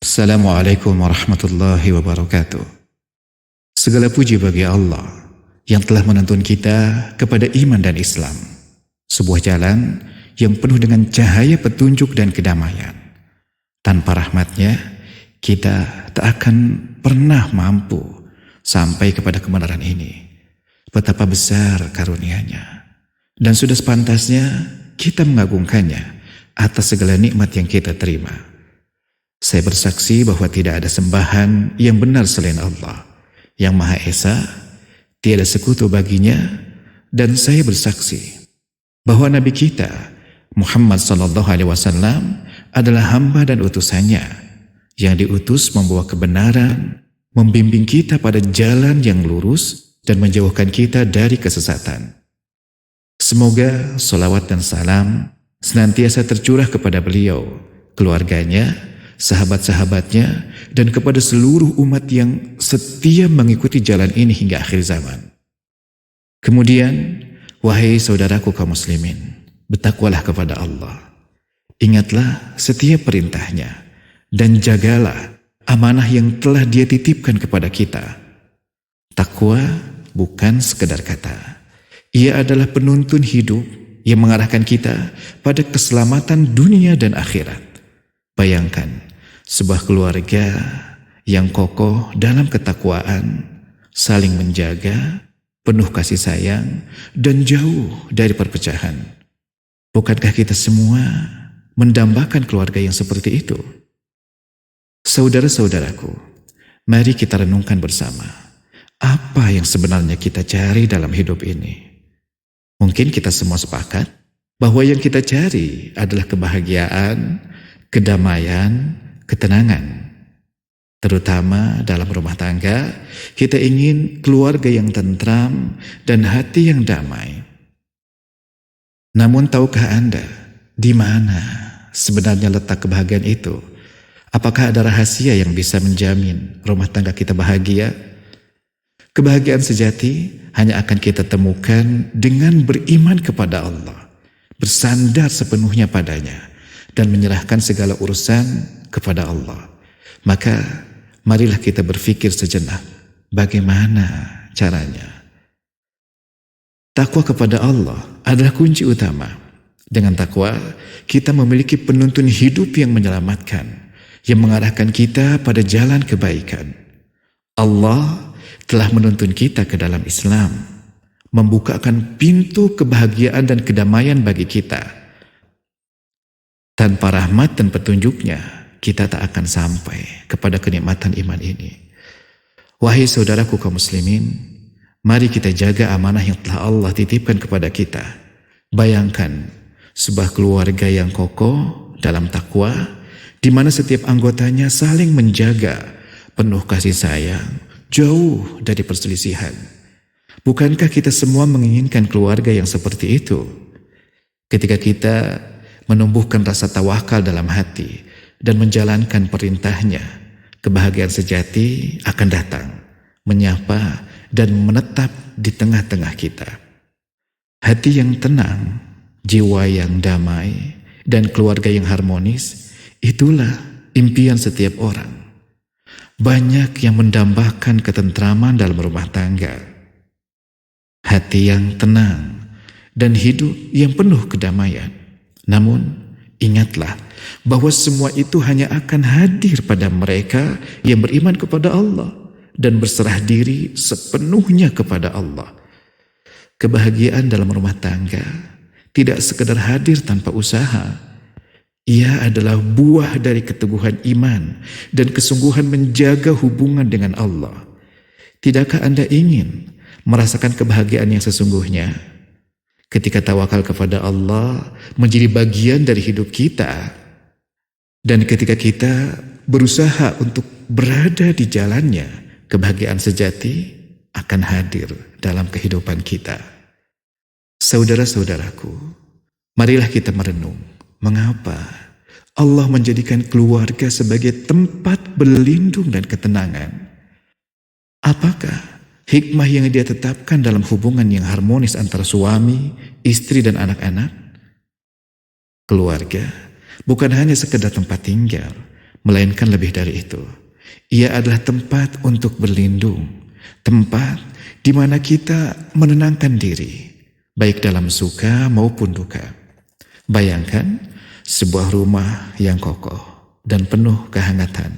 Assalamualaikum warahmatullahi wabarakatuh. Segala puji bagi Allah yang telah menuntun kita kepada iman dan Islam, sebuah jalan yang penuh dengan cahaya petunjuk dan kedamaian. Tanpa rahmatnya, kita tak akan pernah mampu sampai kepada kebenaran ini. Betapa besar karunia-Nya, dan sudah sepantasnya kita mengagungkannya atas segala nikmat yang kita terima. Saya bersaksi bahwa tidak ada sembahan yang benar selain Allah, yang Maha Esa, tiada sekutu baginya, dan saya bersaksi bahwa Nabi kita, Muhammad SAW, adalah hamba dan utusannya, yang diutus membawa kebenaran, membimbing kita pada jalan yang lurus, dan menjauhkan kita dari kesesatan. Semoga salawat dan salam senantiasa tercurah kepada beliau, keluarganya, sahabat-sahabatnya, dan kepada seluruh umat yang setia mengikuti jalan ini hingga akhir zaman. Kemudian, wahai saudaraku kaum muslimin, bertakwalah kepada Allah. Ingatlah setiap perintahnya, dan jagalah amanah yang telah Dia titipkan kepada kita. Takwa bukan sekedar kata. Ia adalah penuntun hidup yang mengarahkan kita pada keselamatan dunia dan akhirat. Bayangkan, sebuah keluarga yang kokoh dalam ketakwaan, saling menjaga, penuh kasih sayang, dan jauh dari perpecahan. Bukankah kita semua mendambakan keluarga yang seperti itu? Saudara-saudaraku, mari kita renungkan bersama, apa yang sebenarnya kita cari dalam hidup ini? Mungkin kita semua sepakat bahwa yang kita cari adalah kebahagiaan, kedamaian, ketenangan. Terutama dalam rumah tangga, kita ingin keluarga yang tentram dan hati yang damai. Namun tahukah Anda, di mana sebenarnya letak kebahagiaan itu? Apakah ada rahasia yang bisa menjamin rumah tangga kita bahagia? Kebahagiaan sejati hanya akan kita temukan dengan beriman kepada Allah, bersandar sepenuhnya padanya, dan menyerahkan segala urusan kepada Allah. Maka marilah kita berpikir sejenak, bagaimana caranya? Takwa kepada Allah adalah kunci utama. Dengan takwa, kita memiliki penuntun hidup yang menyelamatkan, yang mengarahkan kita pada jalan kebaikan. Allah telah menuntun kita ke dalam Islam, membukakan pintu kebahagiaan dan kedamaian bagi kita. Tanpa rahmat dan petunjuknya, kita tak akan sampai kepada kenikmatan iman ini. Wahai saudaraku kaum muslimin, mari kita jaga amanah yang telah Allah titipkan kepada kita. Bayangkan sebuah keluarga yang kokoh dalam takwa, di mana setiap anggotanya saling menjaga, penuh kasih sayang, jauh dari perselisihan. Bukankah kita semua menginginkan keluarga yang seperti itu? Ketika kita menumbuhkan rasa tawakal dalam hati dan menjalankan perintahnya, kebahagiaan sejati akan datang, menyapa dan menetap di tengah-tengah kita. Hati yang tenang, jiwa yang damai, dan keluarga yang harmonis, itulah impian setiap orang. Banyak yang mendambakan ketentraman dalam rumah tangga, hati yang tenang, dan hidup yang penuh kedamaian. Namun, ingatlah bahwa semua itu hanya akan hadir pada mereka yang beriman kepada Allah dan berserah diri sepenuhnya kepada Allah. Kebahagiaan dalam rumah tangga tidak sekedar hadir tanpa usaha. Ia adalah buah dari keteguhan iman dan kesungguhan menjaga hubungan dengan Allah. Tidakkah Anda ingin merasakan kebahagiaan yang sesungguhnya? Ketika tawakal kepada Allah menjadi bagian dari hidup kita, dan ketika kita berusaha untuk berada di jalannya, kebahagiaan sejati akan hadir dalam kehidupan kita. Saudara-saudaraku, marilah kita merenung, mengapa Allah menjadikan keluarga sebagai tempat berlindung dan ketenangan? Apakah hikmah yang Dia tetapkan dalam hubungan yang harmonis antara suami, istri, dan anak-anak? Keluarga bukan hanya sekedar tempat tinggal, melainkan lebih dari itu. Ia adalah tempat untuk berlindung, tempat di mana kita menenangkan diri, baik dalam suka maupun duka. Bayangkan sebuah rumah yang kokoh dan penuh kehangatan.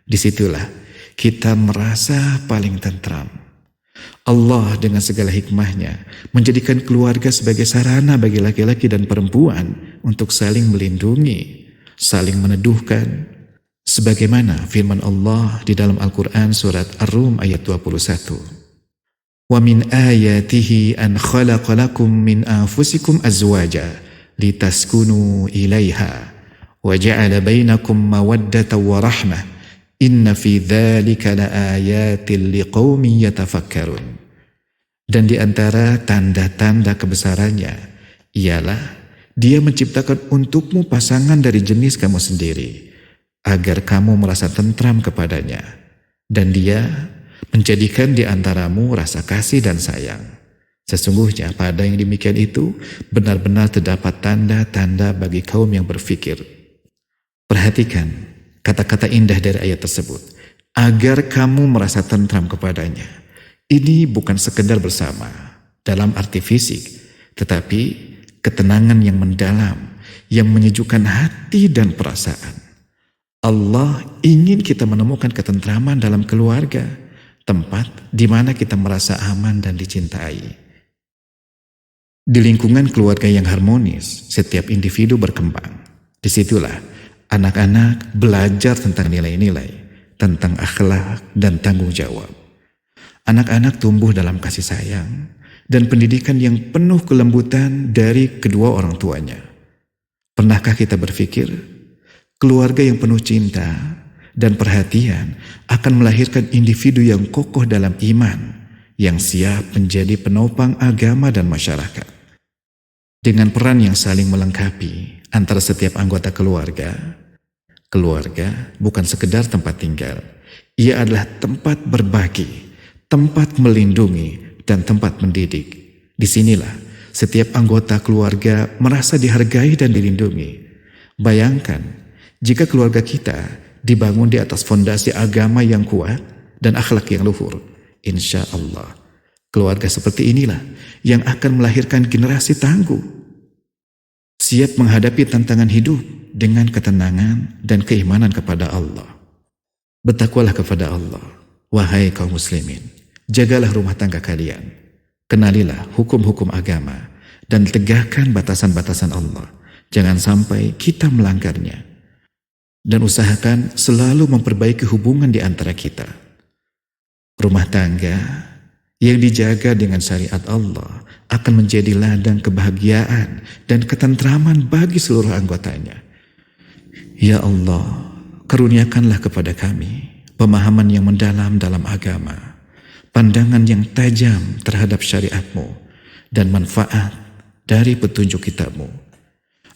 Disitulah kita merasa paling tentram. Allah dengan segala hikmahnya menjadikan keluarga sebagai sarana bagi laki-laki dan perempuan untuk saling melindungi, saling meneduhkan. Sebagaimana firman Allah di dalam Al-Quran surat Ar-Rum ayat 21. Wa min ayatihi an khalaqa lakum min anfusikum azwaja litaskunu ilaiha wa ja'ala bainakum mawaddatan wa rahmah inna fi dzalika laayatin liqaumin yatafakkarun. Dan di antara tanda-tanda kebesarannya ialah Dia menciptakan untukmu pasangan dari jenis kamu sendiri agar kamu merasa tentram kepadanya, dan Dia menjadikan di antaramu rasa kasih dan sayang. Sesungguhnya pada yang demikian itu benar-benar terdapat tanda-tanda bagi kaum yang berfikir. Perhatikan kata-kata indah dari ayat tersebut, agar kamu merasa tentram kepadanya. Ini bukan sekedar bersama dalam arti fisik, tetapi ketenangan yang mendalam, yang menyejukkan hati dan perasaan. Allah ingin kita menemukan ketentraman dalam keluarga, tempat di mana kita merasa aman dan dicintai. Di lingkungan keluarga yang harmonis, setiap individu berkembang. Disitulah anak-anak belajar tentang nilai-nilai, tentang akhlak dan tanggung jawab. Anak-anak tumbuh dalam kasih sayang dan pendidikan yang penuh kelembutan dari kedua orang tuanya. Pernahkah kita berpikir, keluarga yang penuh cinta dan perhatian akan melahirkan individu yang kokoh dalam iman, yang siap menjadi penopang agama dan masyarakat. Dengan peran yang saling melengkapi antara setiap anggota keluarga, keluarga bukan sekedar tempat tinggal. Ia adalah tempat berbagi, tempat melindungi, dan tempat mendidik. Disinilah setiap anggota keluarga merasa dihargai dan dilindungi. Bayangkan jika keluarga kita dibangun di atas fondasi agama yang kuat dan akhlak yang luhur. Insya Allah, keluarga seperti inilah yang akan melahirkan generasi tangguh, siap menghadapi tantangan hidup dengan ketenangan dan keimanan kepada Allah. Bertakwalah kepada Allah, wahai kaum muslimin. Jagalah rumah tangga kalian, kenalilah hukum-hukum agama, dan tegakkan batasan-batasan Allah. Jangan sampai kita melanggarnya. Dan usahakan selalu memperbaiki hubungan di antara kita. Rumah tangga yang dijaga dengan syariat Allah akan menjadi ladang kebahagiaan dan ketentraman bagi seluruh anggotanya. Ya Allah, karuniakanlah kepada kami pemahaman yang mendalam dalam agama, pandangan yang tajam terhadap syariat-Mu, dan manfaat dari petunjuk kitab-Mu.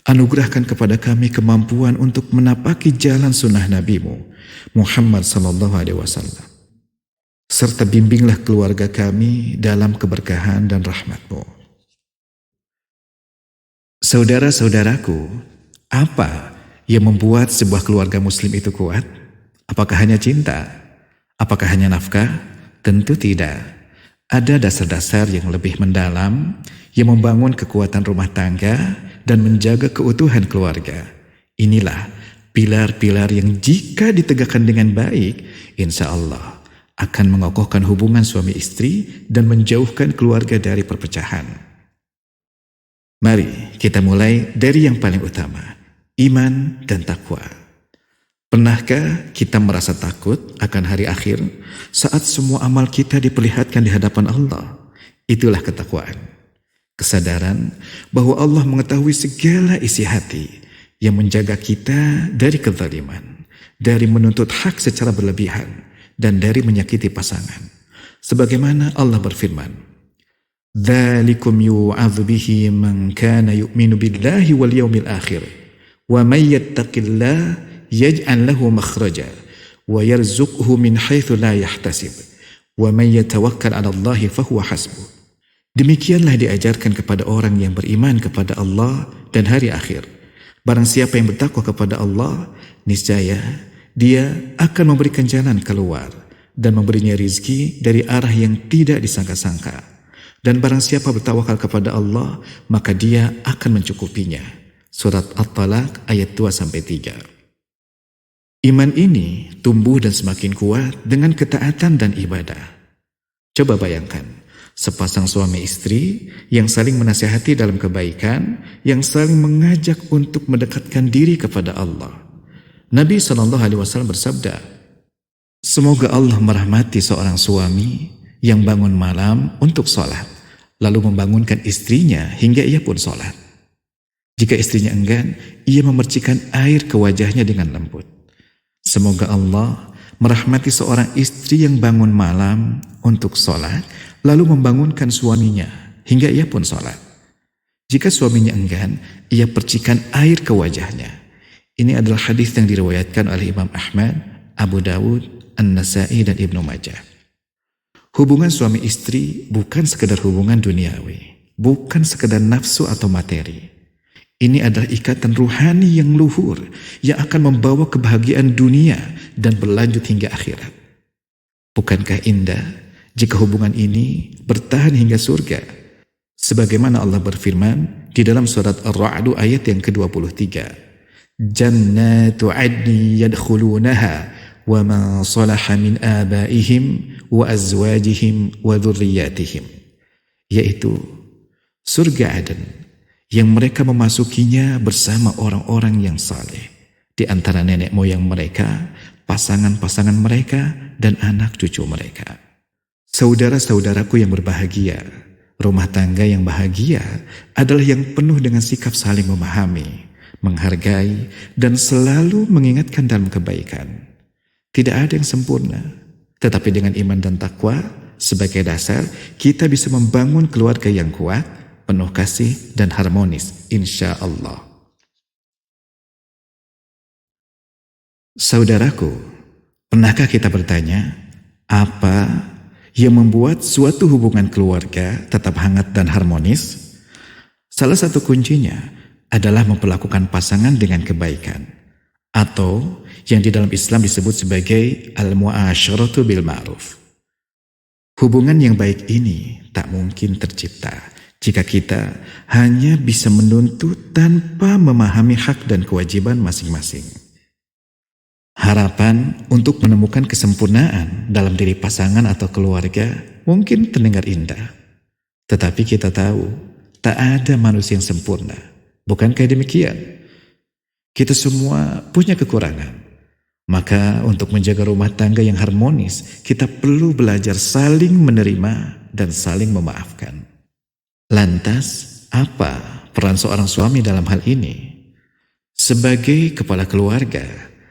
Anugerahkan kepada kami kemampuan untuk menapaki jalan sunnah Nabi-Mu, Muhammad SAW. Serta bimbinglah keluarga kami dalam keberkahan dan rahmat-Mu. Saudara-saudaraku, apa yang membuat sebuah keluarga muslim itu kuat? Apakah hanya cinta? Apakah hanya nafkah? Tentu tidak. Ada dasar-dasar yang lebih mendalam yang membangun kekuatan rumah tangga dan menjaga keutuhan keluarga. Inilah pilar-pilar yang jika ditegakkan dengan baik, insya Allah akan mengokohkan hubungan suami istri dan menjauhkan keluarga dari perpecahan. Mari kita mulai dari yang paling utama, iman dan takwa. Pernahkah kita merasa takut akan hari akhir saat semua amal kita diperlihatkan di hadapan Allah? Itulah ketakwaan. Kesadaran bahwa Allah mengetahui segala isi hati, yang menjaga kita dari kezaliman, dari menuntut hak secara berlebihan, dan dari menyakiti pasangan. Sebagaimana Allah berfirman, "Dzalikum yu'adzu bihi man kana yu'minu billahi wal yawmil akhir, wa may yattaqillah yaj'al lahu makhraja wa yarzuqhu min haitsu la yahtasib, wa may yatawakkal 'ala Allahi fahuwa hasbuh." Demikianlah diajarkan kepada orang yang beriman kepada Allah dan hari akhir. Barang siapa yang bertakwa kepada Allah, niscaya Dia akan memberikan jalan keluar dan memberinya rizki dari arah yang tidak disangka-sangka. Dan barang siapa bertawakal kepada Allah, maka dia akan mencukupinya. Surat At-Talaq ayat 2-3. Iman ini tumbuh dan semakin kuat dengan ketaatan dan ibadah. Coba bayangkan, sepasang suami istri yang saling menasihati dalam kebaikan, yang saling mengajak untuk mendekatkan diri kepada Allah. Nabi SAW bersabda, semoga Allah merahmati seorang suami yang bangun malam untuk sholat, lalu membangunkan istrinya hingga ia pun sholat. Jika istrinya enggan, ia memercikan air ke wajahnya dengan lembut. Semoga Allah merahmati seorang istri yang bangun malam untuk sholat, lalu membangunkan suaminya hingga ia pun sholat. Jika suaminya enggan, ia percikan air ke wajahnya. Ini adalah hadis yang diriwayatkan oleh Imam Ahmad, Abu Dawud, An-Nasai, dan Ibnu Majah. Hubungan suami istri bukan sekedar hubungan duniawi, bukan sekedar nafsu atau materi. Ini adalah ikatan ruhani yang luhur yang akan membawa kebahagiaan dunia dan berlanjut hingga akhirat. Bukankah indah jika hubungan ini bertahan hingga surga? Sebagaimana Allah berfirman di dalam surat Ar-Ra'd ayat yang ke-23. Jannatu 'adni yadkhulunaha wa ma salaha min abaihim wa azwajihim wa dhurriyyatihim. Yaitu surga Aden yang mereka memasukinya bersama orang-orang yang saleh, di antara nenek moyang mereka, pasangan-pasangan mereka, dan anak cucu mereka. Saudara-saudaraku yang berbahagia, rumah tangga yang bahagia adalah yang penuh dengan sikap saling memahami, menghargai, dan selalu mengingatkan dalam kebaikan. Tidak ada yang sempurna, tetapi dengan iman dan takwa sebagai dasar, kita bisa membangun keluarga yang kuat, penuh kasih dan harmonis, insya Allah. Saudaraku, pernahkah kita bertanya, apa yang membuat suatu hubungan keluarga tetap hangat dan harmonis? Salah satu kuncinya adalah memperlakukan pasangan dengan kebaikan, atau yang di dalam Islam disebut sebagai al-mu'asyaratu bil ma'ruf. Hubungan yang baik ini tak mungkin tercipta jika kita hanya bisa menuntut tanpa memahami hak dan kewajiban masing-masing. Harapan untuk menemukan kesempurnaan dalam diri pasangan atau keluarga mungkin terdengar indah. Tetapi kita tahu, tak ada manusia yang sempurna. Bukankah demikian? Kita semua punya kekurangan. Maka untuk menjaga rumah tangga yang harmonis, kita perlu belajar saling menerima dan saling memaafkan. Lantas, apa peran seorang suami dalam hal ini? Sebagai kepala keluarga,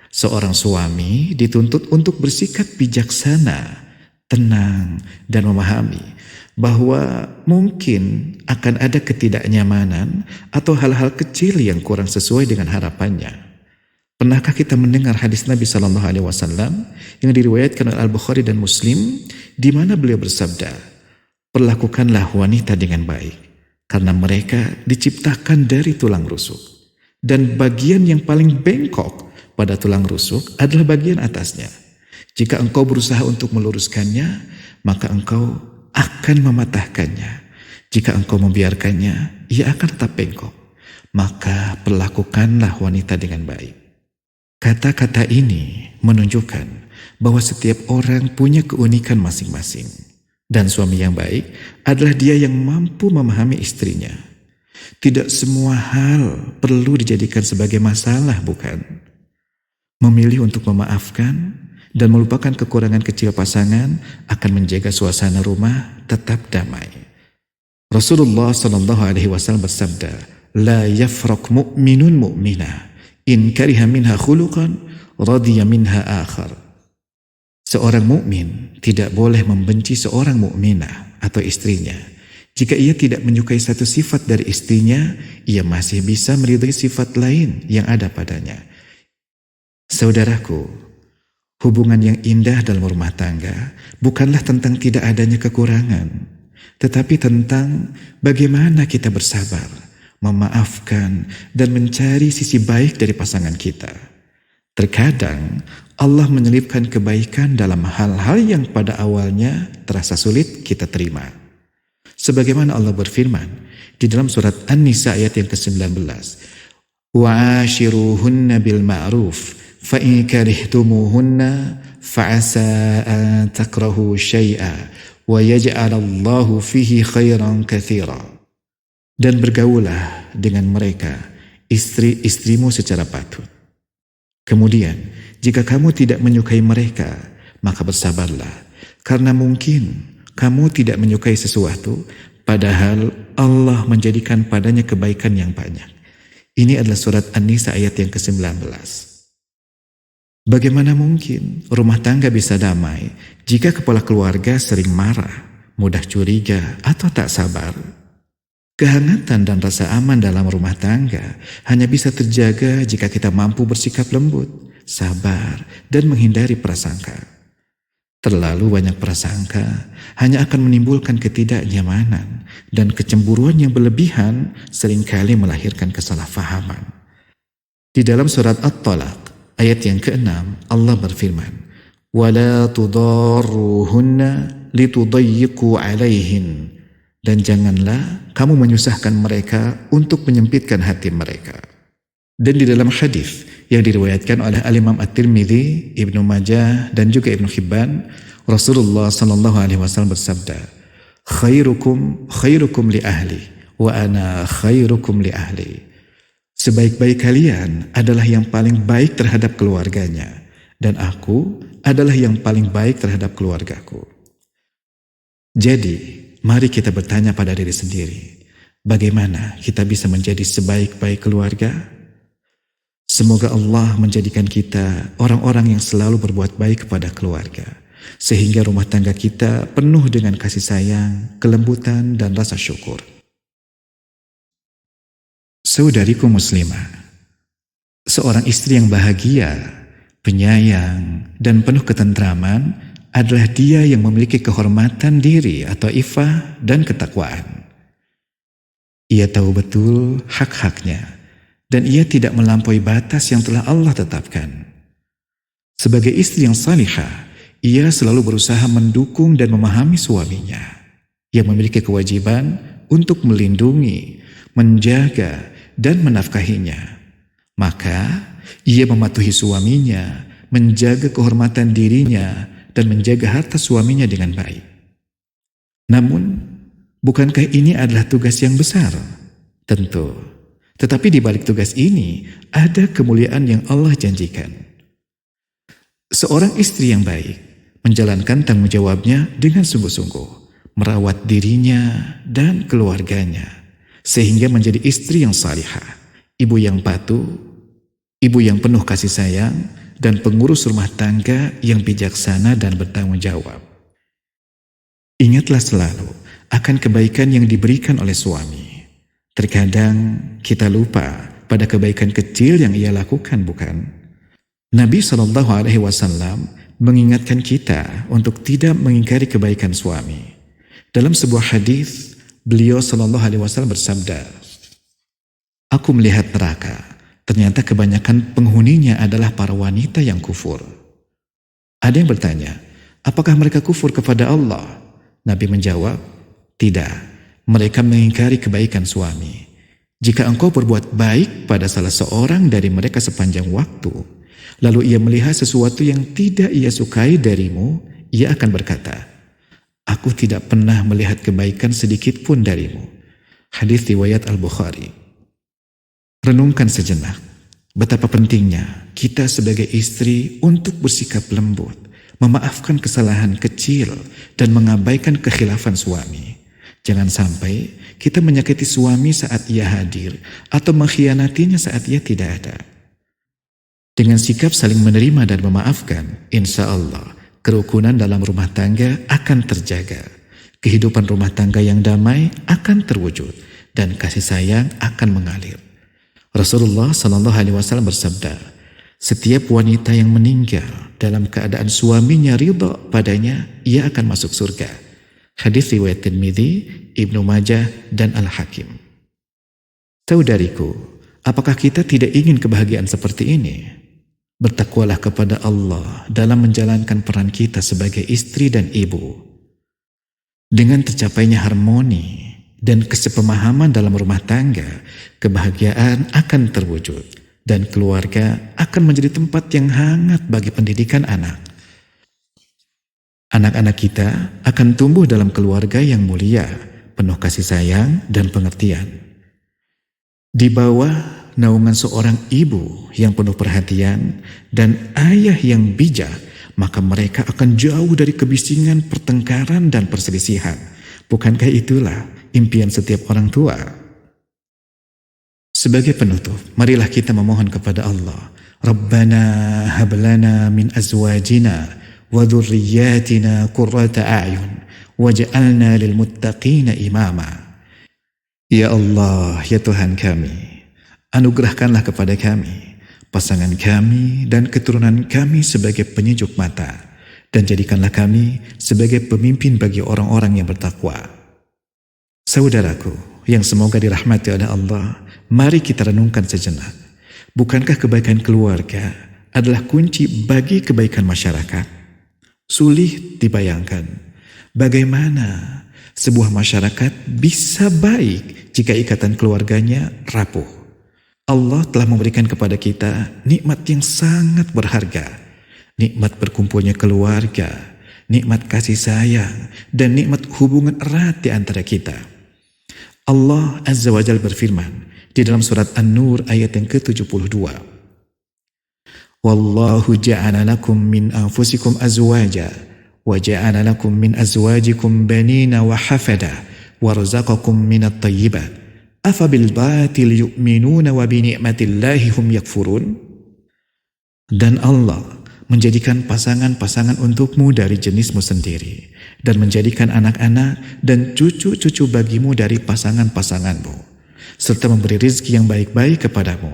seorang suami dituntut untuk bersikap bijaksana, tenang, dan memahami bahwa mungkin akan ada ketidaknyamanan atau hal-hal kecil yang kurang sesuai dengan harapannya. Pernahkah kita mendengar hadis Nabi SAW yang diriwayatkan oleh Al-Bukhari dan Muslim, di mana beliau bersabda, perlakukanlah wanita dengan baik, karena mereka diciptakan dari tulang rusuk. Dan bagian yang paling bengkok pada tulang rusuk adalah bagian atasnya. Jika engkau berusaha untuk meluruskannya, maka engkau akan mematahkannya. Jika engkau membiarkannya, ia akan tetap bengkok. Maka perlakukanlah wanita dengan baik. Kata-kata ini menunjukkan bahwa setiap orang punya keunikan masing-masing. Dan suami yang baik adalah dia yang mampu memahami istrinya. Tidak semua hal perlu dijadikan sebagai masalah, bukan? Memilih untuk memaafkan dan melupakan kekurangan kecil pasangan akan menjaga suasana rumah tetap damai. Rasulullah SAW bersabda, "La yafraq mu'minun mu'minah, in kariha minha khuluqan, radiya minha akhar." Seorang mukmin tidak boleh membenci seorang mukminah atau istrinya. Jika ia tidak menyukai satu sifat dari istrinya, ia masih bisa meridai sifat lain yang ada padanya. Saudaraku, hubungan yang indah dalam rumah tangga bukanlah tentang tidak adanya kekurangan, tetapi tentang bagaimana kita bersabar, memaafkan, dan mencari sisi baik dari pasangan kita. Terkadang Allah menyelipkan kebaikan dalam hal-hal yang pada awalnya terasa sulit kita terima. Sebagaimana Allah berfirman di dalam surat An-Nisa ayat yang ke-19, وَعَاشِرُوهُنَّ بِالْمَعْرُوفِ فَإِنْ كَرِهْتُمُوهُنَّ فَعَسَىٰ أَن تَكْرَهُوا شَيْئًا وَيَجْعَلَ اللَّهُ فِيهِ خَيْرًا كَثِيرًا. Dan bergaulah dengan mereka, istri-istrimu secara patut. Kemudian, jika kamu tidak menyukai mereka, maka bersabarlah, karena mungkin kamu tidak menyukai sesuatu, padahal Allah menjadikan padanya kebaikan yang banyak. Ini adalah surat An-Nisa ayat yang ke-19. Bagaimana mungkin rumah tangga bisa damai jika kepala keluarga sering marah, mudah curiga, atau tak sabar? Kehangatan dan rasa aman dalam rumah tangga hanya bisa terjaga jika kita mampu bersikap lembut, sabar, dan menghindari prasangka. Terlalu banyak prasangka hanya akan menimbulkan ketidaknyamanan, dan kecemburuan yang berlebihan seringkali melahirkan kesalahpahaman. Di dalam surat At-Talaq ayat yang ke-6, Allah berfirman, وَلَا تُضَارُّهُنَّ لِتُضَيِّقُوا عَلَيْهِنَّ. Dan janganlah kamu menyusahkan mereka untuk menyempitkan hati mereka. Dan di dalam hadis yang diriwayatkan oleh Al-Imam At-Tirmidzi, Ibnu Majah, dan juga Ibnu Hibban, Rasulullah SAW bersabda, khairukum li ahli, wa ana khairukum li ahli. Sebaik-baik kalian adalah yang paling baik terhadap keluarganya, dan aku adalah yang paling baik terhadap keluargaku. Jadi, mari kita bertanya pada diri sendiri, bagaimana kita bisa menjadi sebaik-baik keluarga? Semoga Allah menjadikan kita orang-orang yang selalu berbuat baik kepada keluarga, sehingga rumah tangga kita penuh dengan kasih sayang, kelembutan, dan rasa syukur. Saudariku muslimah, seorang istri yang bahagia, penyayang, dan penuh ketentraman adalah dia yang memiliki kehormatan diri atau iffah dan ketakwaan. Ia tahu betul hak-haknya, dan ia tidak melampaui batas yang telah Allah tetapkan. Sebagai istri yang salihah, ia selalu berusaha mendukung dan memahami suaminya, yang memiliki kewajiban untuk melindungi, menjaga, dan menafkahinya. Maka, ia mematuhi suaminya, menjaga kehormatan dirinya, dan menjaga harta suaminya dengan baik. Namun, bukankah ini adalah tugas yang besar? Tentu. Tetapi di balik tugas ini, ada kemuliaan yang Allah janjikan. Seorang istri yang baik menjalankan tanggung jawabnya dengan sungguh-sungguh, merawat dirinya dan keluarganya, sehingga menjadi istri yang salihah, ibu yang patuh, ibu yang penuh kasih sayang, dan pengurus rumah tangga yang bijaksana dan bertanggung jawab. Ingatlah selalu akan kebaikan yang diberikan oleh suami. Terkadang kita lupa pada kebaikan kecil yang ia lakukan, bukan? Nabi SAW mengingatkan kita untuk tidak mengingkari kebaikan suami. Dalam sebuah hadis, beliau SAW bersabda, "Aku melihat neraka. Ternyata kebanyakan penghuninya adalah para wanita yang kufur." Ada yang bertanya, apakah mereka kufur kepada Allah? Nabi menjawab, tidak. Mereka mengingkari kebaikan suami. Jika engkau berbuat baik pada salah seorang dari mereka sepanjang waktu, lalu ia melihat sesuatu yang tidak ia sukai darimu, ia akan berkata, aku tidak pernah melihat kebaikan sedikit pun darimu. Hadis riwayat Al-Bukhari. Renungkan sejenak, betapa pentingnya kita sebagai istri untuk bersikap lembut, memaafkan kesalahan kecil, dan mengabaikan kekhilafan suami. Jangan sampai kita menyakiti suami saat ia hadir, atau mengkhianatinya saat ia tidak ada. Dengan sikap saling menerima dan memaafkan, insya Allah, kerukunan dalam rumah tangga akan terjaga. Kehidupan rumah tangga yang damai akan terwujud, dan kasih sayang akan mengalir. Rasulullah SAW bersabda, setiap wanita yang meninggal dalam keadaan suaminya ridha padanya, ia akan masuk surga. Hadis riwayat Tirmidzi, Ibnu Majah, dan Al-Hakim. Saudariku, apakah kita tidak ingin kebahagiaan seperti ini? Bertakwalah kepada Allah dalam menjalankan peran kita sebagai istri dan ibu. Dengan tercapainya harmoni dan kesepemahaman dalam rumah tangga, kebahagiaan akan terwujud dan keluarga akan menjadi tempat yang hangat bagi pendidikan anak. Anak-anak kita akan tumbuh dalam keluarga yang mulia, penuh kasih sayang dan pengertian. Di bawah naungan seorang ibu yang penuh perhatian dan ayah yang bijak, maka mereka akan jauh dari kebisingan, pertengkaran, dan perselisihan. Bukankah itulah impian setiap orang tua? Sebagai penutup, marilah kita memohon kepada Allah. Rabbana hablana min azwajina wa dhurriyyatina qurrata a'yun waj'alna lil muttaqina imama. Ya Allah, ya Tuhan kami, anugerahkanlah kepada kami, pasangan kami dan keturunan kami sebagai penyejuk mata, dan jadikanlah kami sebagai pemimpin bagi orang-orang yang bertakwa. Saudaraku yang semoga dirahmati oleh Allah, mari kita renungkan sejenak. Bukankah kebaikan keluarga adalah kunci bagi kebaikan masyarakat? Sulit dibayangkan bagaimana sebuah masyarakat bisa baik jika ikatan keluarganya rapuh. Allah telah memberikan kepada kita nikmat yang sangat berharga, nikmat berkumpulnya keluarga, nikmat kasih sayang, dan nikmat hubungan erat di antara kita. Allah Azza wa Jalla berfirman di dalam surat An-Nur ayat yang ke-72. Wallahu ja'ala lakum min anfusikum azwaja wa ja'ala lakum min azwajikum banina wa hafada wa razaqakum minat thayyibat afabil batil yu'minuna wa bi ni'matillahi hum yakfurun. Dan Allah menjadikan pasangan-pasangan untukmu dari jenismu sendiri dan menjadikan anak-anak dan cucu-cucu bagimu dari pasangan-pasanganmu serta memberi rizki yang baik-baik kepadamu.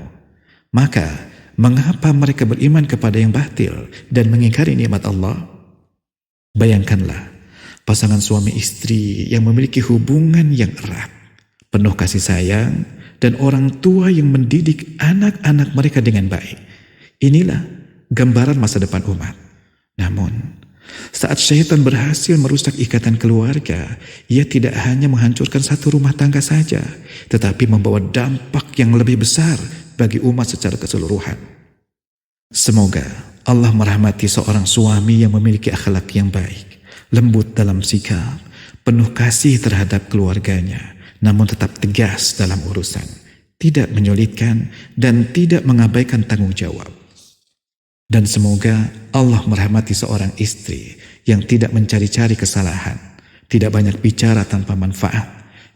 Maka mengapa mereka beriman kepada yang batil dan mengingkari nikmat Allah? Bayangkanlah pasangan suami istri yang memiliki hubungan yang erat, penuh kasih sayang, dan orang tua yang mendidik anak-anak mereka dengan baik. Inilah gambaran masa depan umat. Namun, saat syaitan berhasil merusak ikatan keluarga, ia tidak hanya menghancurkan satu rumah tangga saja, tetapi membawa dampak yang lebih besar bagi umat secara keseluruhan. Semoga Allah merahmati seorang suami yang memiliki akhlak yang baik, lembut dalam sikap, penuh kasih terhadap keluarganya, namun tetap tegas dalam urusan, tidak menyulitkan dan tidak mengabaikan tanggung jawab. Dan semoga Allah merahmati seorang istri yang tidak mencari-cari kesalahan, tidak banyak bicara tanpa manfaat,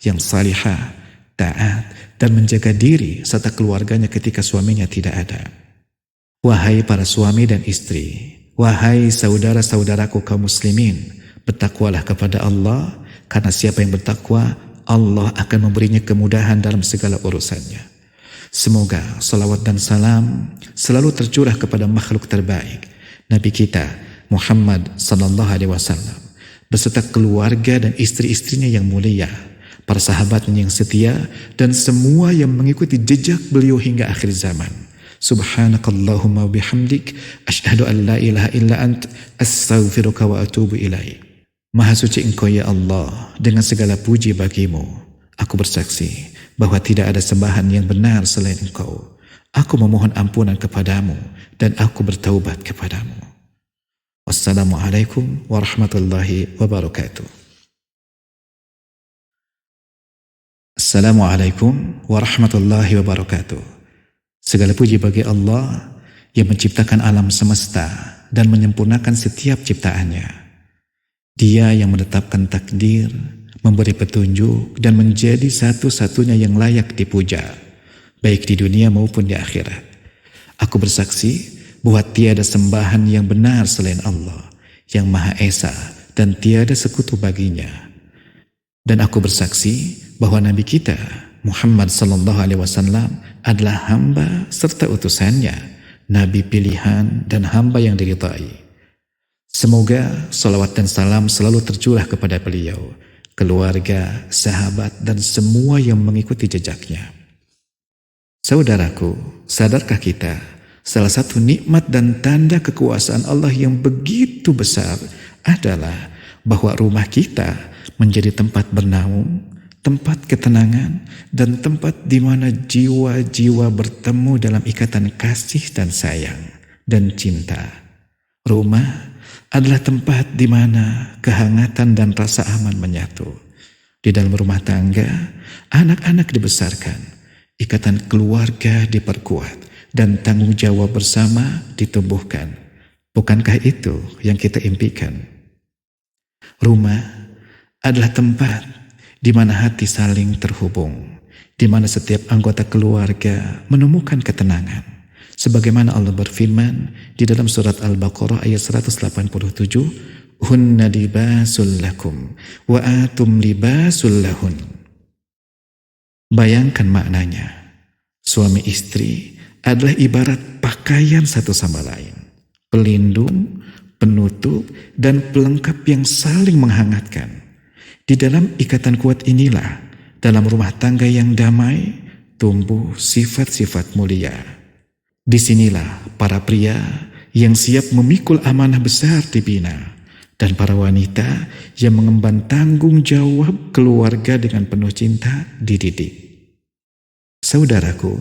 yang salihah, taat, dan menjaga diri serta keluarganya ketika suaminya tidak ada. Wahai para suami dan istri, wahai saudara-saudaraku kaum muslimin, bertakwalah kepada Allah, karena siapa yang bertakwa, Allah akan memberinya kemudahan dalam segala urusannya. Semoga salawat dan salam selalu tercurah kepada makhluk terbaik, Nabi kita Muhammad sallallahu alaihi wasallam, beserta keluarga dan istri-istrinya yang mulia, para sahabatnya yang setia, dan semua yang mengikuti jejak beliau hingga akhir zaman. Subhanakallahumma bihamdik, asyhadu an la ilaha illa ant, astaghfiruka wa atubu ilaik. Maha suci Engkau ya Allah, dengan segala puji bagimu. Aku bersaksi bahwa tidak ada sembahan yang benar selain Engkau. Aku memohon ampunan kepadamu dan aku bertaubat kepadamu. Wassalamualaikum warahmatullahi wabarakatuh. Assalamualaikum warahmatullahi wabarakatuh. Segala puji bagi Allah yang menciptakan alam semesta dan menyempurnakan setiap ciptaannya. Dia yang menetapkan takdir, memberi petunjuk, dan menjadi satu-satunya yang layak dipuja, baik di dunia maupun di akhirat. Aku bersaksi bahwa tiada sembahan yang benar selain Allah, yang Maha Esa dan tiada sekutu baginya. Dan aku bersaksi bahwa Nabi kita Muhammad sallallahu alaihi wasallam adalah hamba serta utusannya, Nabi pilihan dan hamba yang diridhai. Semoga salawat dan salam selalu tercurah kepada beliau, keluarga, sahabat, dan semua yang mengikuti jejaknya. Saudaraku, sadarkah kita Salah satu nikmat dan tanda kekuasaan Allah yang begitu besar adalah bahwa rumah kita menjadi tempat bernaung, tempat ketenangan, dan tempat di mana jiwa-jiwa bertemu dalam ikatan kasih dan sayang dan cinta. Rumah adalah tempat di mana kehangatan dan rasa aman menyatu. Di dalam rumah tangga, anak-anak dibesarkan, ikatan keluarga diperkuat, dan tanggung jawab bersama ditumbuhkan. Bukankah itu yang kita impikan? Rumah adalah tempat di mana hati saling terhubung, di mana setiap anggota keluarga menemukan ketenangan. Sebagaimana Allah berfirman di dalam surat Al-Baqarah ayat 187, "Hunna libasul lakum wa atum libasul lahun." Bayangkan maknanya. Suami istri adalah ibarat pakaian satu sama lain, pelindung, penutup, dan pelengkap yang saling menghangatkan. Di dalam ikatan kuat inilah, dalam rumah tangga yang damai, tumbuh sifat-sifat mulia. Disinilah para pria yang siap memikul amanah besar dibina, dan para wanita yang mengemban tanggung jawab keluarga dengan penuh cinta dididik. Saudaraku,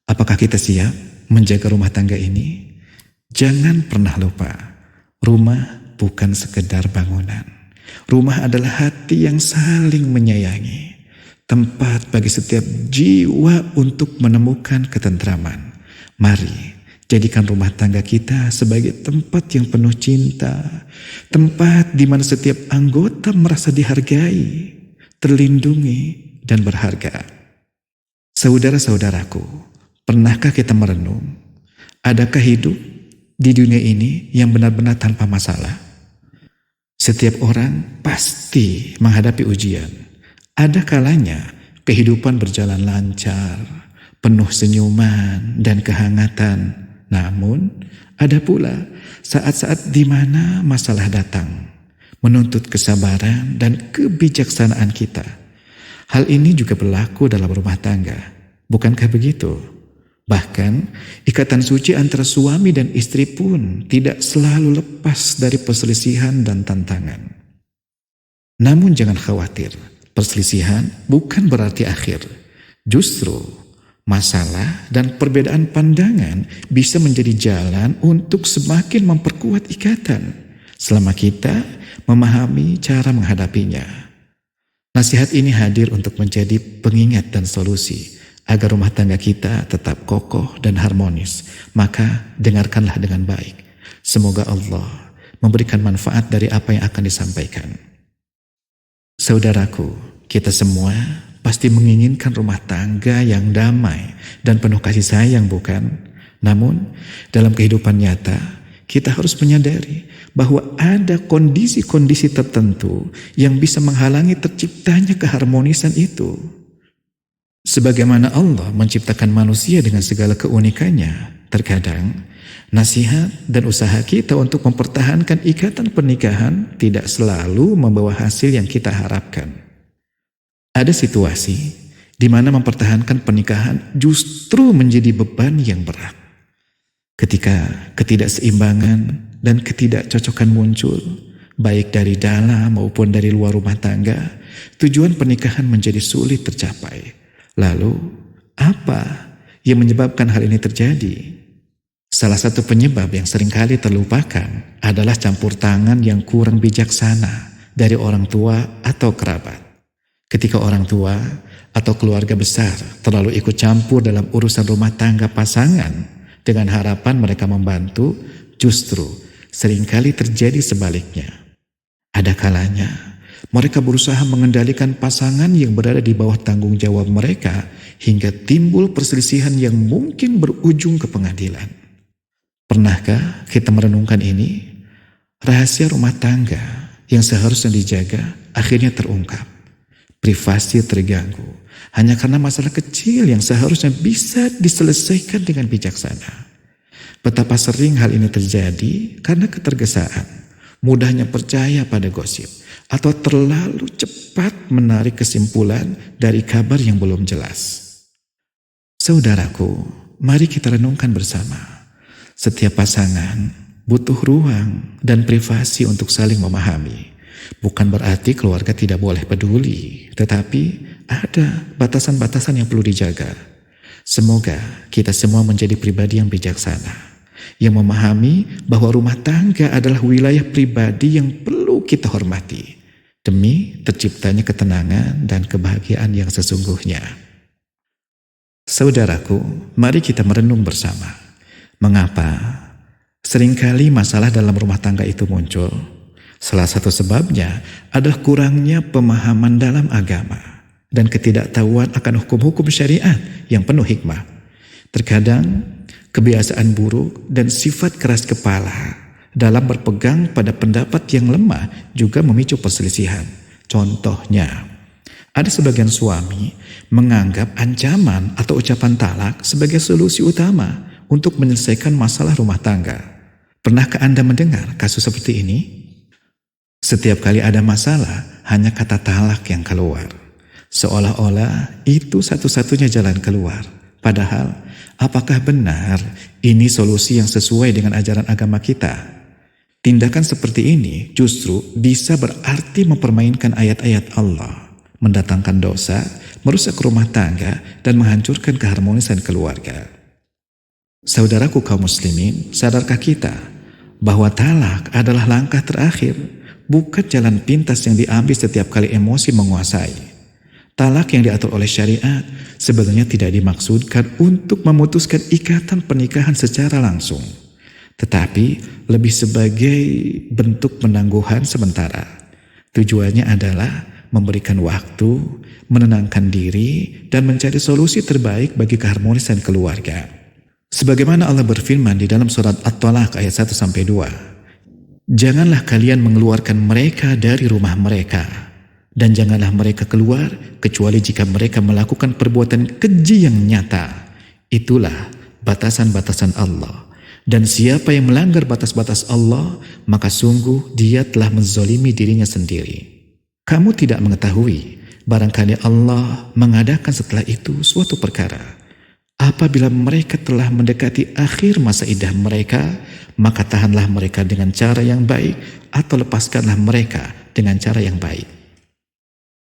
apakah kita siap menjaga rumah tangga ini? Jangan pernah lupa, rumah bukan sekedar bangunan. Rumah adalah hati yang saling menyayangi, tempat bagi setiap jiwa untuk menemukan ketentraman. Mari jadikan rumah tangga kita sebagai tempat yang penuh cinta, tempat di mana setiap anggota merasa dihargai, terlindungi, dan berharga. Saudara-saudaraku, pernahkah kita merenung, adakah hidup di dunia ini yang benar-benar tanpa masalah? Setiap orang pasti menghadapi ujian. Ada kalanya kehidupan berjalan lancar, penuh senyuman dan kehangatan. Namun, ada pula saat-saat di mana masalah datang, menuntut kesabaran dan kebijaksanaan kita. Hal ini juga berlaku dalam rumah tangga. Bukankah begitu? Bahkan, ikatan suci antara suami dan istri pun tidak selalu lepas dari perselisihan dan tantangan. Namun jangan khawatir, perselisihan bukan berarti akhir. Justru, masalah dan perbedaan pandangan bisa menjadi jalan untuk semakin memperkuat ikatan, selama kita memahami cara menghadapinya. Nasihat ini hadir untuk menjadi pengingat dan solusi, agar rumah tangga kita tetap kokoh dan harmonis. Maka dengarkanlah dengan baik. Semoga Allah memberikan manfaat dari apa yang akan disampaikan. Saudaraku, kita semua pasti menginginkan rumah tangga yang damai dan penuh kasih sayang, bukan? Namun, dalam kehidupan nyata, kita harus menyadari bahwa ada kondisi-kondisi tertentu yang bisa menghalangi terciptanya keharmonisan itu. Sebagaimana Allah menciptakan manusia dengan segala keunikannya, terkadang nasihat dan usaha kita untuk mempertahankan ikatan pernikahan tidak selalu membawa hasil yang kita harapkan. Ada situasi di mana mempertahankan pernikahan justru menjadi beban yang berat. Ketika ketidakseimbangan dan ketidakcocokan muncul, baik dari dalam maupun dari luar rumah tangga, tujuan pernikahan menjadi sulit tercapai. Lalu, apa yang menyebabkan hal ini terjadi? Salah satu penyebab yang seringkali terlupakan adalah campur tangan yang kurang bijaksana dari orang tua atau kerabat. Ketika orang tua atau keluarga besar terlalu ikut campur dalam urusan rumah tangga pasangan dengan harapan mereka membantu, justru seringkali terjadi sebaliknya. Ada kalanya mereka berusaha mengendalikan pasangan yang berada di bawah tanggung jawab mereka hingga timbul perselisihan yang mungkin berujung ke pengadilan. Pernahkah kita merenungkan ini? Rahasia rumah tangga yang seharusnya dijaga akhirnya terungkap. Privasi terganggu hanya karena masalah kecil yang seharusnya bisa diselesaikan dengan bijaksana. Betapa sering hal ini terjadi karena ketergesaan, mudahnya percaya pada gosip, atau terlalu cepat menarik kesimpulan dari kabar yang belum jelas. Saudaraku, mari kita renungkan bersama. Setiap pasangan butuh ruang dan privasi untuk saling memahami. Bukan berarti keluarga tidak boleh peduli, tetapi ada batasan-batasan yang perlu dijaga. Semoga kita semua menjadi pribadi yang bijaksana, yang memahami bahwa rumah tangga adalah wilayah pribadi yang perlu kita hormati, demi terciptanya ketenangan dan kebahagiaan yang sesungguhnya. Saudaraku, mari kita merenung bersama. Mengapa seringkali masalah dalam rumah tangga itu muncul? Salah satu sebabnya adalah kurangnya pemahaman dalam agama dan ketidaktahuan akan hukum-hukum syariat yang penuh hikmah. Terkadang kebiasaan buruk dan sifat keras kepala dalam berpegang pada pendapat yang lemah juga memicu perselisihan. Contohnya, ada sebagian suami menganggap ancaman atau ucapan talak sebagai solusi utama untuk menyelesaikan masalah rumah tangga. Pernahkah Anda mendengar kasus seperti ini? Setiap kali ada masalah, hanya kata talak yang keluar. Seolah-olah itu satu-satunya jalan keluar. Padahal, apakah benar ini solusi yang sesuai dengan ajaran agama kita? Tindakan seperti ini justru bisa berarti mempermainkan ayat-ayat Allah, mendatangkan dosa, merusak rumah tangga, dan menghancurkan keharmonisan keluarga. Saudaraku kaum muslimin, sadarkah kita bahwa talak adalah langkah terakhir, bukan jalan pintas yang diambil setiap kali emosi menguasai? Talak yang diatur oleh syariat sebenarnya tidak dimaksudkan untuk memutuskan ikatan pernikahan secara langsung, tetapi lebih sebagai bentuk penangguhan sementara. Tujuannya adalah memberikan waktu, menenangkan diri, dan mencari solusi terbaik bagi keharmonisan keluarga. Sebagaimana Allah berfirman di dalam surat At-Talaq ayat 1-2, "Janganlah kalian mengeluarkan mereka dari rumah mereka, dan janganlah mereka keluar kecuali jika mereka melakukan perbuatan keji yang nyata. Itulah batasan-batasan Allah. Dan siapa yang melanggar batas-batas Allah, maka sungguh dia telah menzalimi dirinya sendiri." Kamu tidak mengetahui, barangkali Allah mengadakan setelah itu suatu perkara. Apabila mereka telah mendekati akhir masa iddah mereka, maka tahanlah mereka dengan cara yang baik atau lepaskanlah mereka dengan cara yang baik.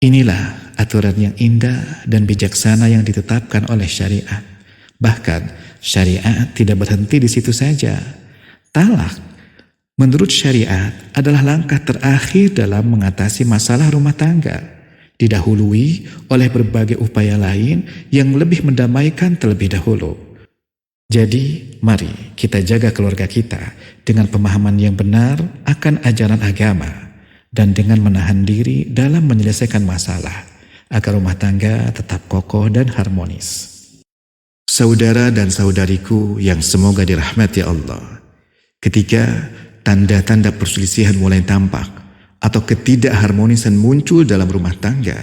Inilah aturan yang indah dan bijaksana yang ditetapkan oleh syariat. Bahkan syariat tidak berhenti di situ saja. Talak menurut syariat adalah langkah terakhir dalam mengatasi masalah rumah tangga, didahului oleh berbagai upaya lain yang lebih mendamaikan terlebih dahulu. Jadi, mari kita jaga keluarga kita dengan pemahaman yang benar akan ajaran agama dan dengan menahan diri dalam menyelesaikan masalah agar rumah tangga tetap kokoh dan harmonis. Saudara dan saudariku yang semoga dirahmati Allah, ketika tanda-tanda perselisihan mulai tampak atau ketidakharmonisan muncul dalam rumah tangga,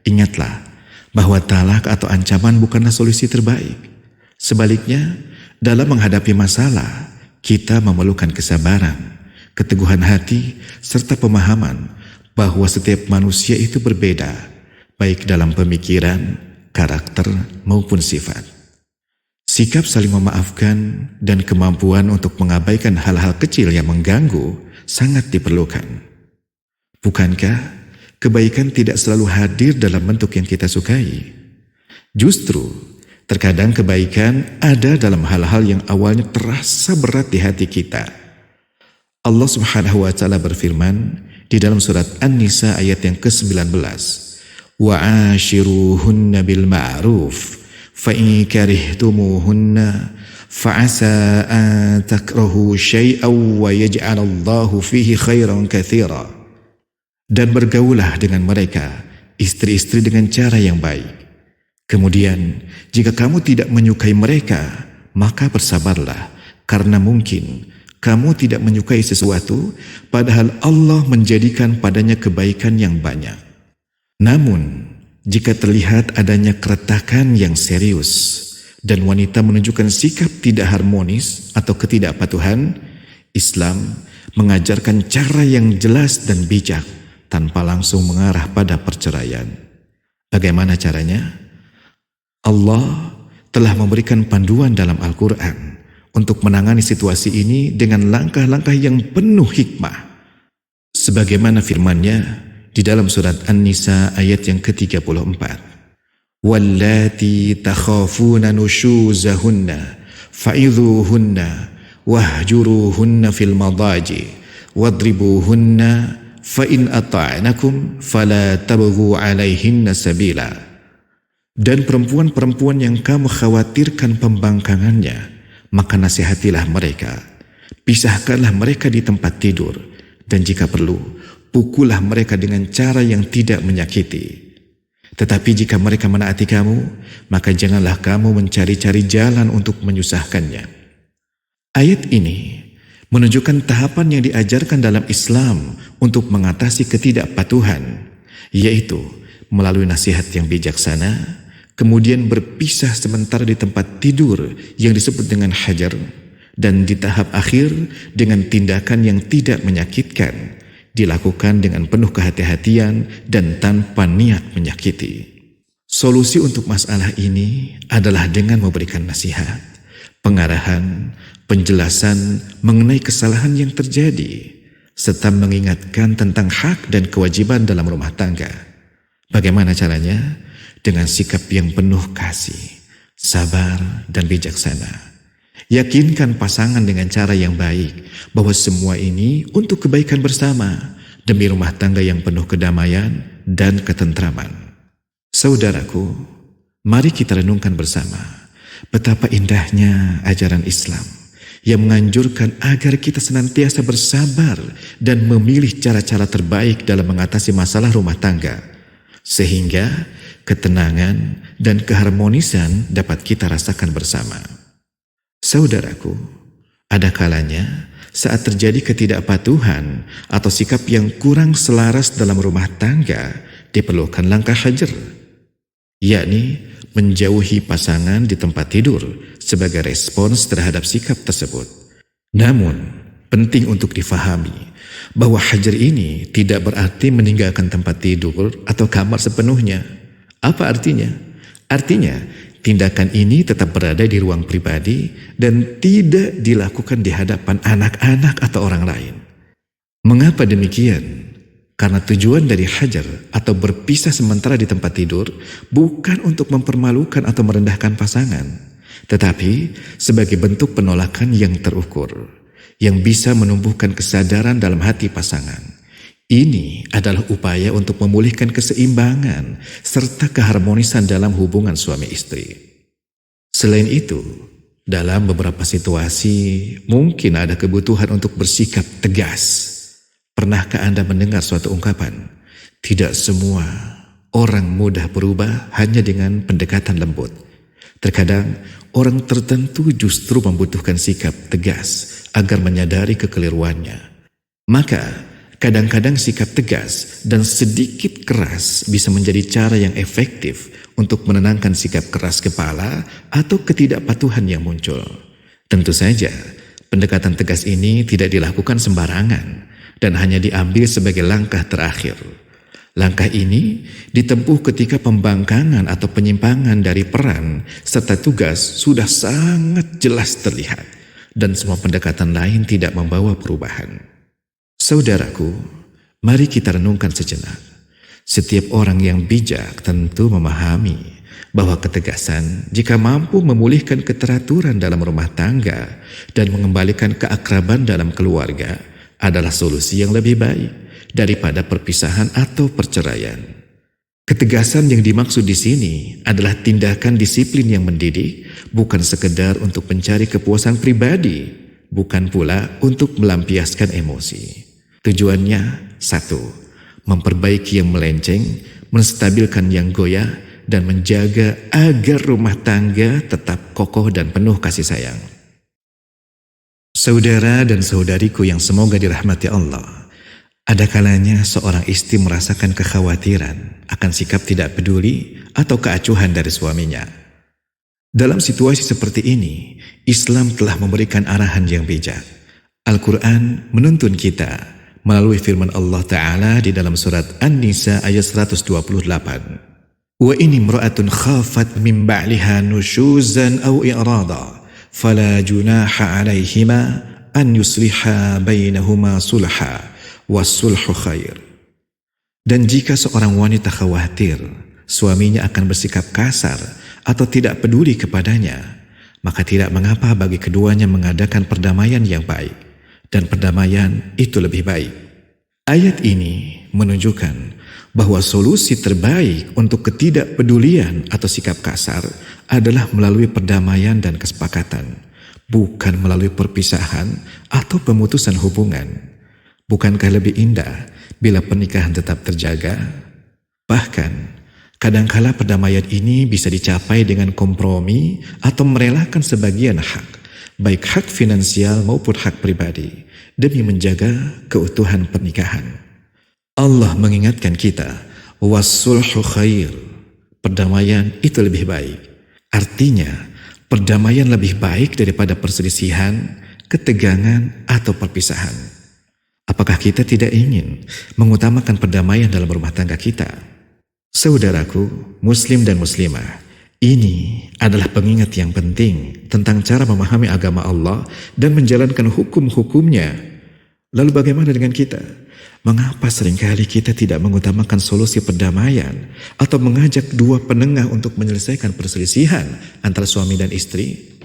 ingatlah bahwa talak atau ancaman bukanlah solusi terbaik. Sebaliknya, dalam menghadapi masalah, kita memerlukan kesabaran, keteguhan hati, serta pemahaman bahwa setiap manusia itu berbeda, baik dalam pemikiran, karakter, maupun sifat. Sikap saling memaafkan dan kemampuan untuk mengabaikan hal-hal kecil yang mengganggu sangat diperlukan. Bukankah kebaikan tidak selalu hadir dalam bentuk yang kita sukai? Justru, terkadang kebaikan ada dalam hal-hal yang awalnya terasa berat di hati kita. Allah Subhanahu wa Ta'ala berfirman di dalam surat An-Nisa ayat yang ke-19, "Wa'ashiruhunna bil ma'ruf, fa'in karihtumuhunna, fa'asa an takrahu syai'aw wa yaj'alallahu fihi khairan katsira." Dan bergaulah dengan mereka, istri-istri dengan cara yang baik. Kemudian, jika kamu tidak menyukai mereka, maka bersabarlah, karena mungkin kamu tidak menyukai sesuatu, padahal Allah menjadikan padanya kebaikan yang banyak. Namun, jika terlihat adanya keretakan yang serius, dan wanita menunjukkan sikap tidak harmonis atau ketidakpatuhan, Islam mengajarkan cara yang jelas dan bijak, tanpa langsung mengarah pada perceraian. Bagaimana caranya? Allah telah memberikan panduan dalam Al-Quran untuk menangani situasi ini dengan langkah-langkah yang penuh hikmah. Sebagaimana firman-Nya di dalam surat An-Nisa ayat yang ke-34. Wallati takhafuna nushuzahunna fa'idhuhunna wahjuruhunna fil madaji wadribuhunna fa in ata'nakum fala tabghu 'alaihinna sabila. Dan perempuan-perempuan yang kamu khawatirkan pembangkangannya, maka nasihatilah mereka, pisahkanlah mereka di tempat tidur, dan jika perlu, pukullah mereka dengan cara yang tidak menyakiti. Tetapi jika mereka menaati kamu, maka janganlah kamu mencari-cari jalan untuk menyusahkannya. Ayat ini menunjukkan tahapan yang diajarkan dalam Islam untuk mengatasi ketidakpatuhan, yaitu melalui nasihat yang bijaksana, kemudian berpisah sementara di tempat tidur yang disebut dengan hajar, dan di tahap akhir dengan tindakan yang tidak menyakitkan, dilakukan dengan penuh kehati-hatian dan tanpa niat menyakiti. Solusi untuk masalah ini adalah dengan memberikan nasihat, pengarahan, penjelasan mengenai kesalahan yang terjadi, serta mengingatkan tentang hak dan kewajiban dalam rumah tangga. Bagaimana caranya? Dengan sikap yang penuh kasih, sabar, dan bijaksana. Yakinkan pasangan dengan cara yang baik bahwa semua ini untuk kebaikan bersama demi rumah tangga yang penuh kedamaian dan ketentraman. Saudaraku, mari kita renungkan bersama betapa indahnya ajaran Islam yang menganjurkan agar kita senantiasa bersabar dan memilih cara-cara terbaik dalam mengatasi masalah rumah tangga, sehingga ketenangan dan keharmonisan dapat kita rasakan bersama. Saudaraku, ada kalanya saat terjadi ketidakpatuhan atau sikap yang kurang selaras dalam rumah tangga, diperlukan langkah hajar, yakni menjauhi pasangan di tempat tidur sebagai respons terhadap sikap tersebut. Namun, penting untuk difahami bahwa hajar ini tidak berarti meninggalkan tempat tidur atau kamar sepenuhnya. Apa artinya? Artinya, tindakan ini tetap berada di ruang pribadi dan tidak dilakukan di hadapan anak-anak atau orang lain. Mengapa demikian? Karena tujuan dari hajar atau berpisah sementara di tempat tidur bukan untuk mempermalukan atau merendahkan pasangan, tetapi sebagai bentuk penolakan yang terukur, yang bisa menumbuhkan kesadaran dalam hati pasangan. Ini adalah upaya untuk memulihkan keseimbangan serta keharmonisan dalam hubungan suami istri. Selain itu, dalam beberapa situasi mungkin ada kebutuhan untuk bersikap tegas. Pernahkah Anda mendengar suatu ungkapan? Tidak semua orang mudah berubah hanya dengan pendekatan lembut. Terkadang orang tertentu justru membutuhkan sikap tegas agar menyadari kekeliruannya. Maka kadang-kadang sikap tegas dan sedikit keras bisa menjadi cara yang efektif untuk menenangkan sikap keras kepala atau ketidakpatuhan yang muncul. Tentu saja, pendekatan tegas ini tidak dilakukan sembarangan dan hanya diambil sebagai langkah terakhir. Langkah ini ditempuh ketika pembangkangan atau penyimpangan dari peran serta tugas sudah sangat jelas terlihat dan semua pendekatan lain tidak membawa perubahan. Saudaraku, mari kita renungkan sejenak. Setiap orang yang bijak tentu memahami bahwa ketegasan jika mampu memulihkan keteraturan dalam rumah tangga dan mengembalikan keakraban dalam keluarga adalah solusi yang lebih baik daripada perpisahan atau perceraian. Ketegasan yang dimaksud di sini adalah tindakan disiplin yang mendidik, bukan sekedar untuk mencari kepuasan pribadi, bukan pula untuk melampiaskan emosi. Tujuannya, 1. Memperbaiki yang melenceng, menstabilkan yang goyah, dan menjaga agar rumah tangga tetap kokoh dan penuh kasih sayang. Saudara dan saudariku yang semoga dirahmati Allah, ada kalanya seorang istri merasakan kekhawatiran akan sikap tidak peduli atau keacuhan dari suaminya. Dalam situasi seperti ini, Islam telah memberikan arahan yang bijak. Al-Quran menuntun kita melalui firman Allah Ta'ala di dalam surat An-Nisa ayat 128. Wa in imra'atun khafat min ba'liha nusyuzan aw i'rada fala junaha alaihima an yusliha bainahuma sulha was-sulhu khair. Dan jika seorang wanita khawatir suaminya akan bersikap kasar atau tidak peduli kepadanya, maka tidak mengapa bagi keduanya mengadakan perdamaian yang baik, dan perdamaian itu lebih baik. Ayat ini menunjukkan bahwa solusi terbaik untuk ketidakpedulian atau sikap kasar adalah melalui perdamaian dan kesepakatan, bukan melalui perpisahan atau pemutusan hubungan. Bukankah lebih indah bila pernikahan tetap terjaga? Bahkan, kadangkala perdamaian ini bisa dicapai dengan kompromi atau merelakan sebagian hak, baik hak finansial maupun hak pribadi, demi menjaga keutuhan pernikahan. Allah mengingatkan kita, was-sulhu khair, perdamaian itu lebih baik. Artinya, perdamaian lebih baik daripada perselisihan, ketegangan, atau perpisahan. Apakah kita tidak ingin mengutamakan perdamaian dalam rumah tangga kita? Saudaraku, muslim dan muslimah, ini adalah pengingat yang penting tentang cara memahami agama Allah dan menjalankan hukum-hukumnya. Lalu bagaimana dengan kita? Mengapa seringkali kita tidak mengutamakan solusi perdamaian atau mengajak dua penengah untuk menyelesaikan perselisihan antara suami dan istri?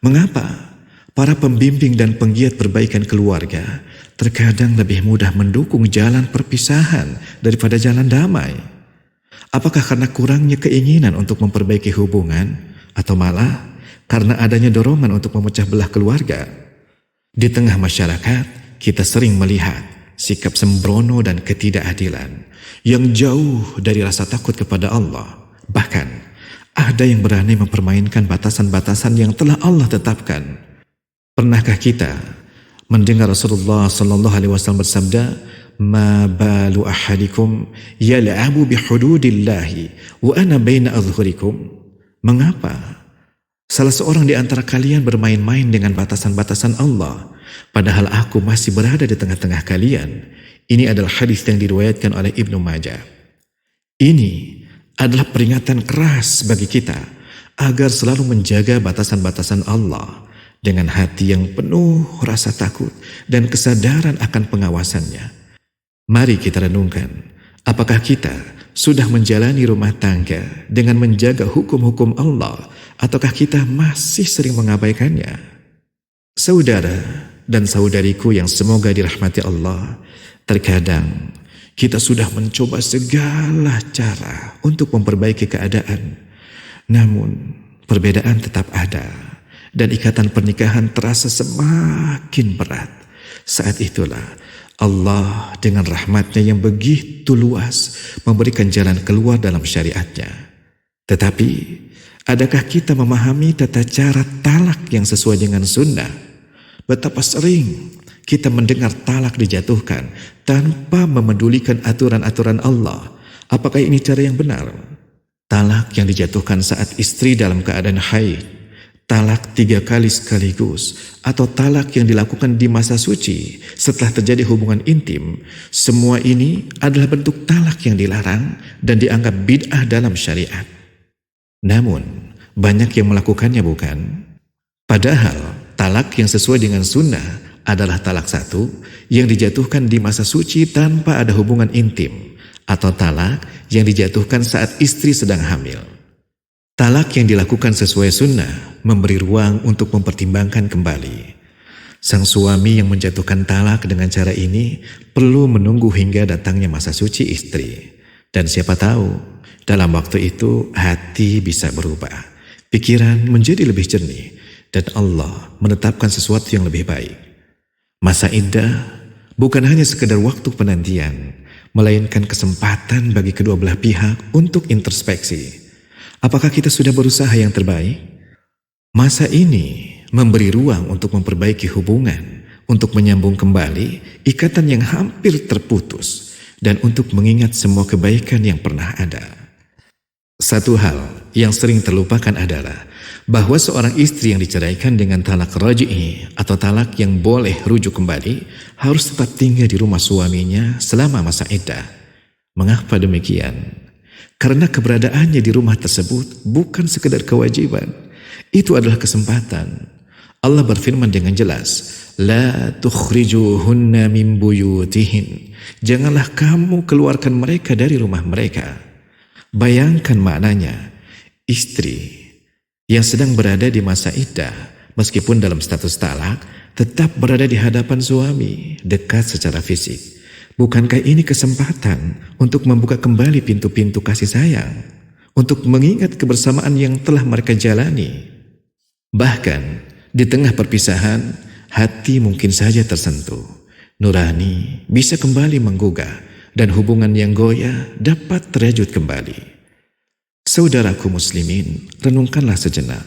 Mengapa para pembimbing dan penggiat perbaikan keluarga terkadang lebih mudah mendukung jalan perpisahan daripada jalan damai? Apakah karena kurangnya keinginan untuk memperbaiki hubungan, atau malah karena adanya dorongan untuk memecah belah keluarga? Di tengah masyarakat, kita sering melihat sikap sembrono dan ketidakadilan yang jauh dari rasa takut kepada Allah. Bahkan, ada yang berani mempermainkan batasan-batasan yang telah Allah tetapkan. Pernahkah kita mendengar Rasulullah SAW bersabda, "Ma balu ahadikum yal'abu bihududillahi wa ana baina adhhurikum?" Mengapa salah seorang di antara kalian bermain-main dengan batasan-batasan Allah, padahal aku masih berada di tengah-tengah kalian? Ini adalah hadis yang diriwayatkan oleh Ibnu Majah. Ini adalah peringatan keras bagi kita agar selalu menjaga batasan-batasan Allah dengan hati yang penuh rasa takut dan kesadaran akan pengawasannya. Mari kita renungkan, apakah kita sudah menjalani rumah tangga dengan menjaga hukum-hukum Allah, ataukah kita masih sering mengabaikannya? Saudara dan saudariku yang semoga dirahmati Allah, terkadang kita sudah mencoba segala cara untuk memperbaiki keadaan, namun perbedaan tetap ada dan ikatan pernikahan terasa semakin berat. Saat itulah Allah dengan rahmatnya yang begitu luas memberikan jalan keluar dalam syariatnya. Tetapi, adakah kita memahami tata cara talak yang sesuai dengan sunnah? Betapa sering kita mendengar talak dijatuhkan tanpa memedulikan aturan-aturan Allah. Apakah ini cara yang benar? Talak yang dijatuhkan saat istri dalam keadaan haid, talak 3 kali sekaligus, atau talak yang dilakukan di masa suci setelah terjadi hubungan intim, semua ini adalah bentuk talak yang dilarang dan dianggap bid'ah dalam syariat. Namun, banyak yang melakukannya, bukan? Padahal, talak yang sesuai dengan sunnah adalah talak 1 yang dijatuhkan di masa suci tanpa ada hubungan intim, atau talak yang dijatuhkan saat istri sedang hamil. Talak yang dilakukan sesuai sunnah memberi ruang untuk mempertimbangkan kembali. Sang suami yang menjatuhkan talak dengan cara ini perlu menunggu hingga datangnya masa suci istri. Dan siapa tahu, dalam waktu itu hati bisa berubah, pikiran menjadi lebih jernih, dan Allah menetapkan sesuatu yang lebih baik. Masa iddah bukan hanya sekedar waktu penantian, melainkan kesempatan bagi kedua belah pihak untuk introspeksi. Apakah kita sudah berusaha yang terbaik? Masa ini memberi ruang untuk memperbaiki hubungan, untuk menyambung kembali ikatan yang hampir terputus, dan untuk mengingat semua kebaikan yang pernah ada. Satu hal yang sering terlupakan adalah bahwa seorang istri yang diceraikan dengan talak raj'i atau talak yang boleh rujuk kembali harus tetap tinggal di rumah suaminya selama masa iddah. Mengapa demikian? Karena keberadaannya di rumah tersebut bukan sekedar kewajiban, itu adalah kesempatan Allah berfirman dengan jelas, La tukhrijuhunna min buyutihin. Janganlah kamu keluarkan mereka dari rumah mereka. Bayangkan maknanya, istri yang sedang berada di masa iddah, meskipun dalam status talak, tetap berada di hadapan suami, dekat secara fisik. Bukankah ini kesempatan untuk membuka kembali pintu-pintu kasih sayang, untuk mengingat kebersamaan yang telah mereka jalani? Bahkan, di tengah perpisahan, hati mungkin saja tersentuh. Nurani bisa kembali menggugah, dan hubungan yang goyah dapat terajut kembali. Saudaraku muslimin, renungkanlah sejenak.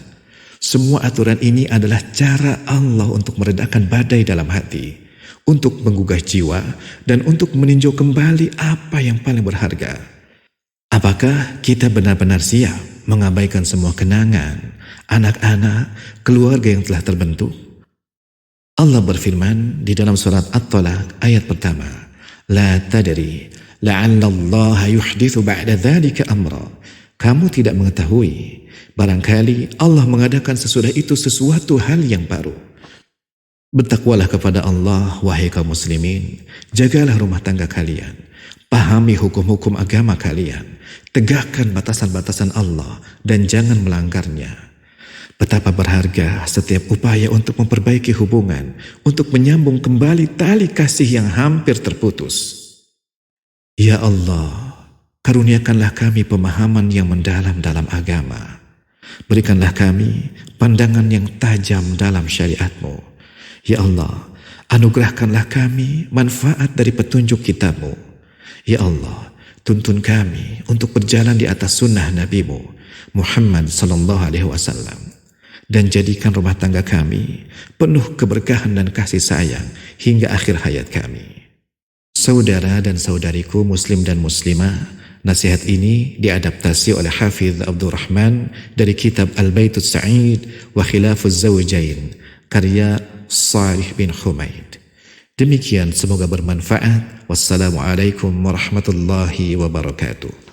Semua aturan ini adalah cara Allah untuk meredakan badai dalam hati, untuk menggugah jiwa, dan untuk meninjau kembali apa yang paling berharga. Apakah kita benar-benar siap mengabaikan semua kenangan, anak-anak, keluarga yang telah terbentuk? Allah berfirman di dalam surat At-Talaq ayat pertama, La tadri, la'allallaha yuhdithu ba'da dhalika amra. Kamu tidak mengetahui, barangkali Allah mengadakan sesudah itu sesuatu hal yang baru. Bertakwalah kepada Allah, wahai kaum muslimin. Jagalah rumah tangga kalian. Pahami hukum-hukum agama kalian. Tegakkan batasan-batasan Allah dan jangan melanggarnya. Betapa berharga setiap upaya untuk memperbaiki hubungan, untuk menyambung kembali tali kasih yang hampir terputus. Ya Allah, karuniakanlah kami pemahaman yang mendalam dalam agama. Berikanlah kami pandangan yang tajam dalam syariat-Mu. Ya Allah, anugerahkanlah kami manfaat dari petunjuk kitab-Mu. Ya Allah, tuntun kami untuk berjalan di atas sunnah Nabi-Mu, Muhammad SAW. Dan jadikan rumah tangga kami penuh keberkahan dan kasih sayang hingga akhir hayat kami. Saudara dan saudariku muslim dan muslimah, nasihat ini diadaptasi oleh Hafidz Abdurrahman dari kitab Al-Baitus Sa'id wa Khilafuz Zawjain, karya Shalih bin Humaid. Demikian, semoga bermanfaat. Wassalamualaikum warahmatullahi wabarakatuh.